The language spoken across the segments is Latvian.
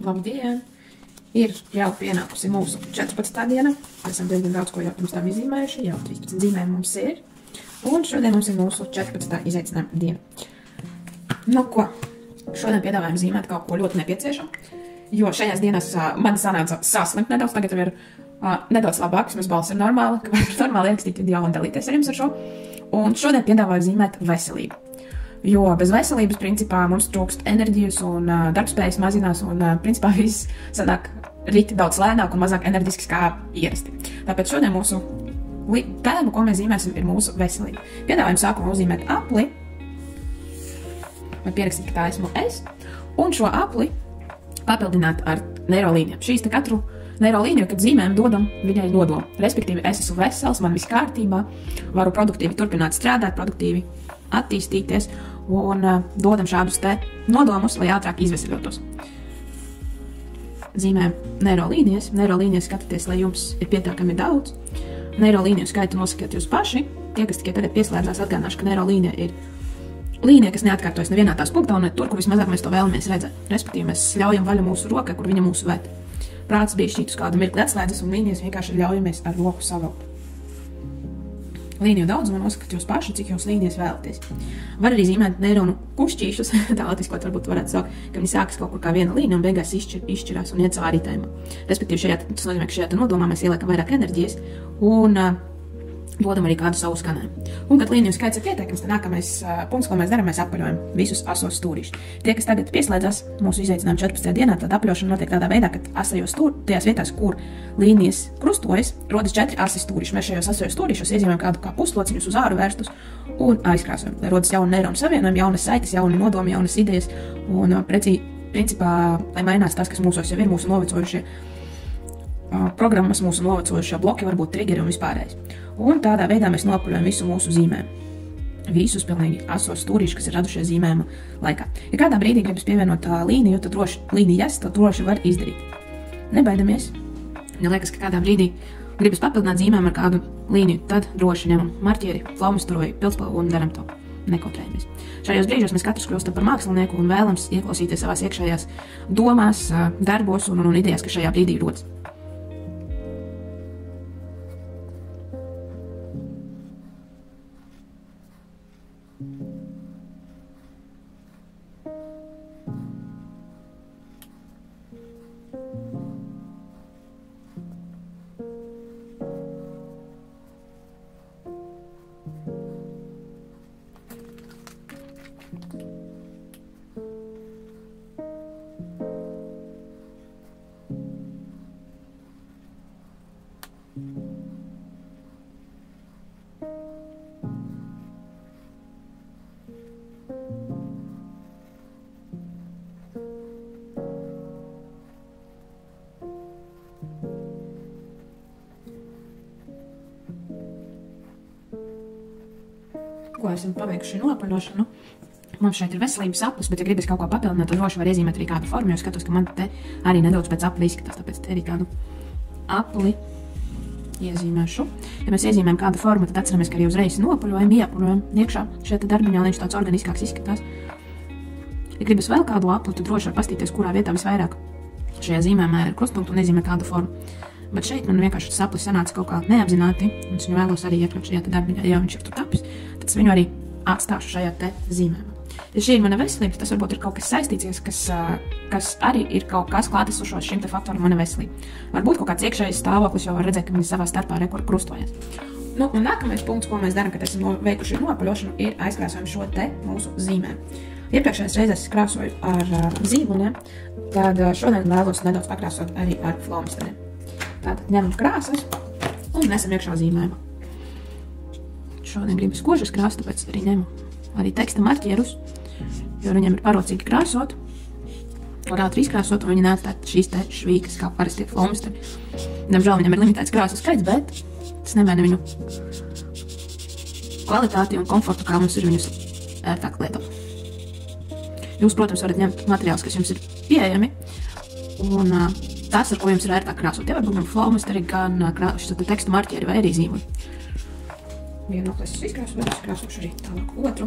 Labdien! Ir jau pienākusi mūsu 14. diena. Esam diezgan daudz ko jau pirms tam izzīmējuši. Jau 13 zīmējumi mums ir. Un šodien mums ir mūsu 14. izaicinājuma diena. Nu ko? Šodien piedāvājam zīmēt kaut ko ļoti nepieciešamu. Jo šajās dienās man sanāca saslimt nedaudz. Tagad ir nedaudz labāk. Mums balss ir normāla. Ka var normāli ierakstīt video un dalīties ar jums ar šo. Un šodien piedāvāju zīmēt veselību. Jo bez veselības, principā, mums trūkst enerģijas un darbspējas mazinās un, principā, viss sanāk rīti daudz lēnāk un mazāk enerģisks kā ierasti. Tāpēc šodien mūsu tēma, ko mēs zīmēsim, ir mūsu veselība. Piedāvājam sākumā uzzīmēt apli, vai pierakstīt, ka tā esmu es, un šo apli papildināt ar neirolīnijām. Šīs te katru neirolīniju, kad zīmējam, dodam viņai nodomu. Respektīvi, es esmu vesels, man viss kārtībā, varu produktīvi turpināt strādāt, produktīvi attīstīties un dodam šādus te nodomus, lai ātrāk izveseļotos. Zīmējam neirolīnijas. Neirolīnijas skatieties, lai jums ir pietiekami daudz. Neirolīniju skaitu nosakiet jūs paši. Tie, kas tikai tagad pieslēdzās, atgādināšu, ka neirolīnija ir līnija, kas neatkārtojas nevienā tās punktā un ne tur, kur vismazāk mēs to vēlamies redzēt. Respektīvi, mēs ļaujam vaļu mūsu rokai, kur viņa mūsu ved. Prāts bija šķīt uz kādu mirkli atslēdzas un līnijas vienkārši ļaujamies ar roku savilkt. Līniju daudzumā nosakat jūs paši, cik jūs līnijas vēlaties. Var arī zīmēt neironu kušķīšus, tā latviskot varbūt varētu saukt, ka viņi sākas kaut kur kā viena līnija un beigās izšķirās un iet savā ritējumā. Respektīvi, tas nozīmē, ka šajā nodomā mēs ieliekam vairāk enerģijas un dodam arī kādu savu skanējumu. Un, kad līniju skaits ir pieteikams, tad nākamais punkts, ko mēs darām, mēs apļojam visus asos stūrīšus. Tie, kas tagad pieslēdzās mūsu izaicinājumu 14. dienā, tad apļošana notiek tādā veidā, ka asajos tajās vietās, kur līnijas krustojas, rodas 4 asi stūrīši. Mēs šajos asajos stūrīšos iezīmējam kādu kā puslociņus uz āru vērstus un aizkrāsojam, lai rodas jauni neironu savienojumi, jaunas saites, jauni nodomi, jaunas idejas un principā, lai mainās tas, kas mūsos jau ir, mūsu novecojušie programmas, mūsu novecojušie bloki, varbūt triggeri un vispārējais. Un tādā veidā mēs nopuļojam visu mūsu zīmējumu. Visus pilnīgi asos stūrīšus, kas ir radušies zīmējuma laikā. Ja kādā brīdī gribas pievienot līniju, tad droši var izdarīt. Nebaidamies. Ja liekas, ka kādā brīdī gribas papildināt zīmējumu ar kādu līniju, tad droši ņemam marķieri, flomasturu vai pildspalvu un daram to. Nekautrējamies. Šajos brīžos mēs katrs kļūstam par mākslinieku un vēlams ieklausīties savās iekšējās domās, darbos un idejās, kas šajā brīdī rodas. Ko esam paveikuši nopaļošanu. Mums šeit ir veselības aplis, bet ja gribas kaut ko papildināt, tad droši var iezīmēt arī kādu formu, jo skatos, ka man te arī nedaudz pēc apli izskatās, tāpēc te arī kādu apli iezīmēšu. Ja mēs iezīmējam kādu formu, tad atceramies, ka arī uzreiz nopaļojam, iepaļojam iekšā šeit darbiņā, lai viņš tāds organiskāks izskatās. Ja gribas vēl kādu apli, tad droši var pastīties, kurā vietā visvairāk šajā zīmējumā ir krustpunktu un iezīmē kādu formu. Bet šeit man vienkārši tas aplis sanāca kaut kā neapzināti, un es viņu vēlos arī iekļaut šajā darbiņā, ja viņš ir tur tapis, tad es viņu arī atstāšu šajā te zīmējumā. Ja šī ir mana veselība, tas varbūt ir kaut kas saistīts, kas arī ir kaut kas klātesošos šim te faktoram mana veselība. Varbūt kaut kāds iekšējais stāvoklis, jo var redzēt, ka viņi savā starpā rekur krustojas. Nu, un nākamais punkts, ko mēs darām, kad esam veikuši nopaļošanu, ir aizkrāsojam šo te mūsu zīmējumu. Iepriekšējās reizes es krāsoju ar zīmoliem, tad šodien vēlos nedaudz pakrāsot arī ar flomasteriem. Tātad ņemam krāsas un nesam iekšā zīmējumā. Šodien gribas kožas krāst, tāpēc arī ņemu arī teksta marķierus, jo viņiem ir parocīgi krāsot, var ātri izkrāsot, un viņi neatstāt šīs te švīkas, kā parastie flomasteri. Diemžēl viņam ir limitēts krāsu skaits, bet tas nemaina viņu kvalitāti un komfortu, kā mums ir viņus ērtāk lietot. Jūs, protams, varat ņemt materiālus, kas jums ir pieejami, un tas, ar ko jums ir ērtāk krāsot. Tie var būt gan flomasteri, gan tekstu marķieri vai arī zīmoli. Vienu noklēs es izkrāsošu arī tālāk otru.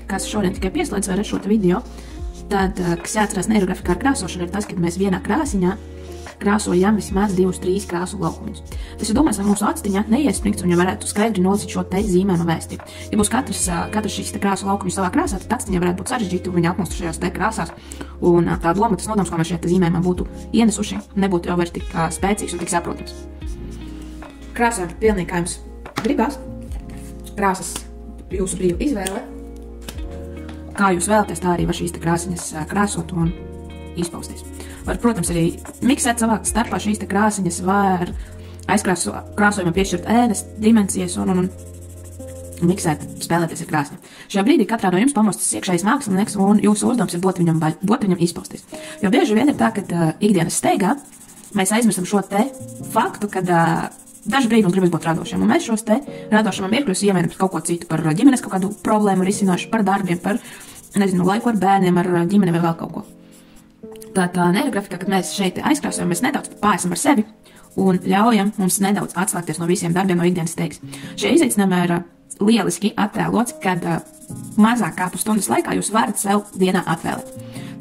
Kas šodien tikai pieslēdz vai ar šo video, tad, kas jāatcerās neirografikā ar krāsošanu, ir tas, ka mēs vienā krāsiņā krāsojam vismaz 2-3 krāsu laukumus. Tas ir domāts, lai mūsu actiņā neiesprigts un ja varētu skaidri nolasīt šo te zīmējumu vēstību. Ja būs katrs šīs te krāsu laukumi savā krāsā, tad actiņā varētu būt sarežģīti un viņi apmūstu šajās te krāsās. Un tā doma, tas nodoms, ko mēs šajā te zīmējumā būtu ienesuši, nebūtu jau vairs tik spēcīgs un tik saprotams. Krāsām pilnīgi kā jums gribās. Krāsas jūsu brīva izvēle. Kā jūs vēlaties, tā arī var šīs te krāsiņas krāsot un izpausties. Var, protams, arī miksēt savā starpā šīs te krāsiņas, var krāsojumam piešķirt ēnas, dimensijas un miksēt, spēlēties ar krāsņiem. Šajā brīdī katrā no jums pamostas iekšējais mākslinieks un jūsu uzdevums ir dot viņam izpausties. Jo bieži vien ir tā, ka ikdienas steigā mēs aizmirstam šo te faktu, kad daži brīdi mums gribas būt radošiem, un mēs šos te radošamam mirkļus ievienam par kaut ko citu, par ģimenes kaut kādu problēmu risināšu, par darbiem, par, laiku ar bērniem, ar ģimeni vai vēl kaut ko. Tā neirografikā, kad mēs šeit aizkrāsojam, mēs nedaudz pāresam ar sevi un ļaujam mums nedaudz atslēgties no visiem darbiem, no ikdienas steigas. Šie izaicinājumi ir lieliski attēlots, kad mazāk kā pusstundas laikā jūs varat sev dienā atvēlēt.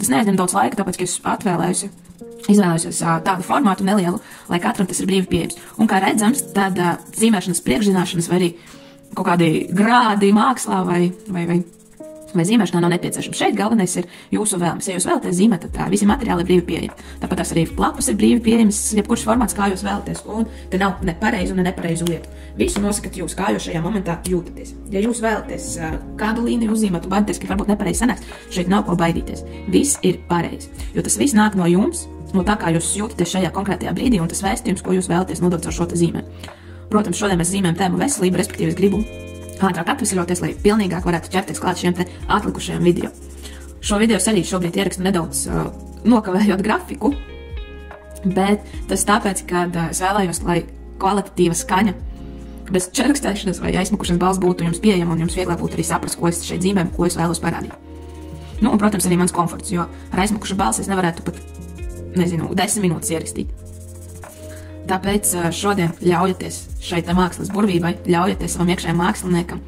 Tas neaizņem daudz laika, tāpēc, ka es izvēlējusies tādu formātu nelielu, lai katram tas ir brīvi pieejams. Un kā redzams, tad zīmēšanas priekšzināšanas vai arī kaut kādi grādi mākslā vai zīmēšanā nav nepieciešams. Šeit galvenais ir jūsu vēlmes. Ja jūs vēlaties zīmēt, tad visi materiāli ir brīvi pieejami. Tāpat tās arī lapas ir brīvi pieejamas, jebkurš formāts, kā jūs vēlaties, un te nav ne pareizu un ne nepareizu lietu. Visu nosakat jūs, kā jūs šajā momentā jūtaties. Ja jūs vēlaties kādu līniju uzzīmēt un baidieties, ka varbūt nepareizi sanāks, šeit nav ko baidīties. Viss ir pareizi, jo tas viss nāk no jums, no tā, kā jūs jūtaties šajā konkrētajā brīdī, un tas vēstījums, ko jūs vēlaties nodot ar šo te zīmēm. Protams, šodien mēs zīmējam tēmu veselību, respektīvi es gribu ātrāk atvesaļoties, lai pilnīgāk varētu ķerties klāt šiem te atlikušajiem video. Šo video es arī šobrīd ierakstu nedaudz nokavējot grafiku, bet tas tāpēc, ka es vēlējos, lai kvalitatīva skaņa bez čerkstēšanas vai aizmukušanas balss būtu jums pieejama un jums vieglāk būtu arī saprast, ko es šeit zīmēju, ko es vēlos parādīt. Nu, un, protams, arī mans komforts, jo ar aizmukušu balsi es nevarētu pat, 10 minūtes ierakstīt. Tāpēc šodien ļaujieties šeit mākslas burvībai, ļaujieties savam iekšējam māksliniekam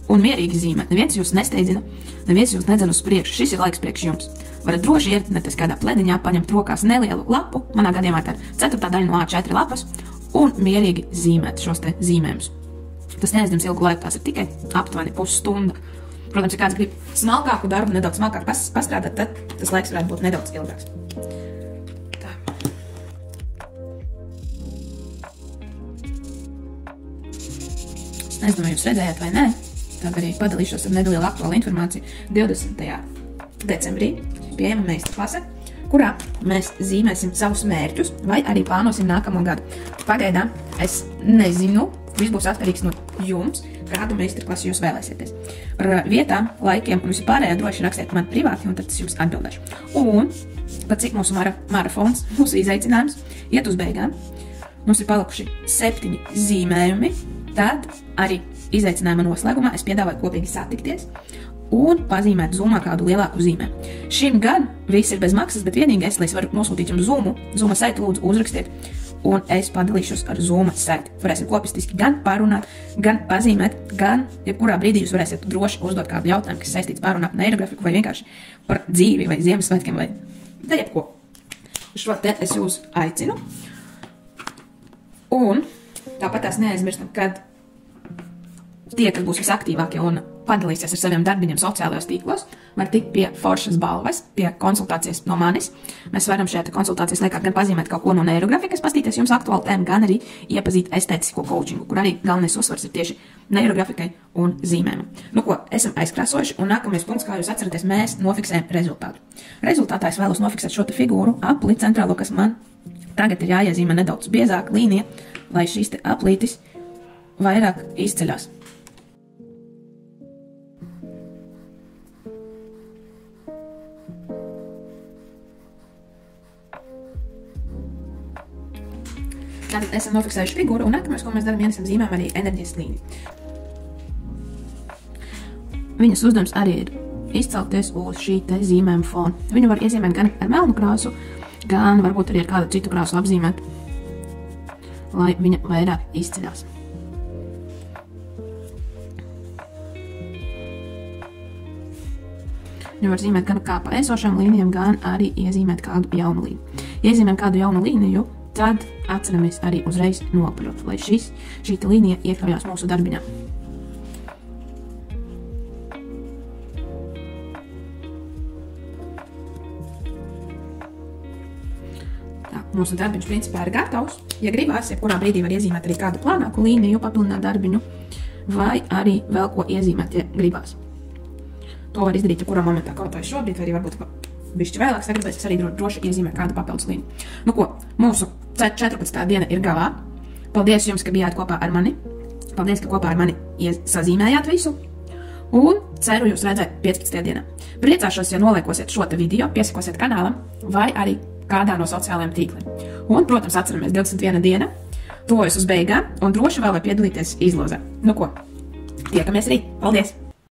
un mierīgi zīmēt. Neviens jūs nesteidzina, neviens jūs nedzen uz priekšu. Šis ir laiks priekš jums. Varat droši iertneties kādā plediņā, paņemt rokās nelielu lapu, manā gadījumā tā ir 4. daļa no A4 lapas, un mierīgi zīmēt šos te zīmējumus. Tas neaizņems ilgu laiku, tās ir tikai aptuveni pusstunda. Protams, ja kāds grib smalkāku darbu, nedaudz smalkāk pastrādāt, tad tas laiks varētu būt nedaudz ilgāks. Es domāju, jūs redzējāt vai nē, tad arī padalīšos ar nelielu aktuālu informāciju. 20. decembrī pieejama meistarklase, kurā mēs zīmēsim savus mērķus vai arī plānosim nākamo gadu. Pagaidām es nezinu, viss būs atkarīgs no jums, kādu meistarklasi jūs vēlēsieties. Par vietām, laikiem un visu pārējo droši rakstiet man privāti, un tad es jums atbildēšu. Un pat cik mūsu marafons, mūsu izaicinājums iet uz beigām, mums ir palikuši 7 zīmējumi. Tad arī izaicinājuma noslēgumā es piedāvāju kopīgi satikties un pazīmēt Zoomā kādu lielāku zīmēm. Šim gan viss ir bez maksas, bet vienīgais, lai es varu nosūtīt jums Zooma saiti, lūdzu uzrakstiet, un es padalīšos ar Zooma saiti. Varēsim kopistiski gan parunāt, gan pazīmēt, gan jebkurā brīdī jūs varēsiet droši uzdot kādu jautājumu, kas saistīts pārunāt neirografiku vai vienkārši par dzīvi vai Ziemassvētkiem vai jebko. Šo te es jūs aicinu. Un tāpat tās neaizmirstam, kad tie, kas būs visaktīvākie un padalīsies ar saviem darbiņiem sociālajos tīklos, var tikt pie foršas balvas, pie konsultācijas no manis. Mēs varam šajā konsultācijas laikā gan pazīmēt kaut ko no neirografikas, pastīties jums aktuālu tēmu, gan arī iepazīt estētisko coachingu, kur arī galvenais uzsvars ir tieši neirografikai un zīmēm. Nu ko, esam aizkrāsojuši, un nākamais punkts, kā jūs atceraties, mēs nofiksējam rezultātu. Rezultātā es vēlos nofiksēt šo te figūru, apli centrālo, kas man tagad ir jāiezīmē nedaudz biezāk līnija, lai šīs te aplītis vairāk izceļās. Tātad esam nofiksējuši figūru, un nākamais, ko mēs darām, ienesam zīmēm arī enerģijas līniju. Viņas uzdevums arī ir izcelties uz šī te zīmējuma fona. Viņu var iezīmēt gan ar melnu krāsu, gan varbūt arī ar kādu citu krāsu apzīmēt, lai viņa vairāk izceļās. var zīmēt gan kā pa esošām līnijām, gan arī iezīmēt kādu jaunu līniju. Ja iezīmējam kādu jaunu līniju, tad atceramies arī uzreiz nopaļot, lai šī līnija iekļaujās mūsu darbiņā. Mūsu darbiņš principā ir gatavs. Ja gribās, jebkurā brīdī var iezīmēt arī kādu plānāku līniju, papildināt darbiņu, vai arī vēl ko iezīmēt, ja gribās. To var izdarīt, ja kurā momentā kaut vai šobrīd, vai arī varbūt bišķi vēlāk sagribēs, arī droši iezīmēt kādu papildus līniju. Nu ko, mūsu 14. diena ir galā. Paldies jums, ka bijāt kopā ar mani. Paldies, ka kopā ar mani sazīmējāt visu. Un ceru jūs redzēt 15. dienā. Priecāšos, ja noliekosiet šo te video, piesakosiet kanālam, vai arī kādā no sociālajiem tīkliem. Un, protams, atceramies 21 diena, tuvojas uz beigām, un droši vēl var piedalīties izlozē. Nu ko, tiekamies rīt. Paldies!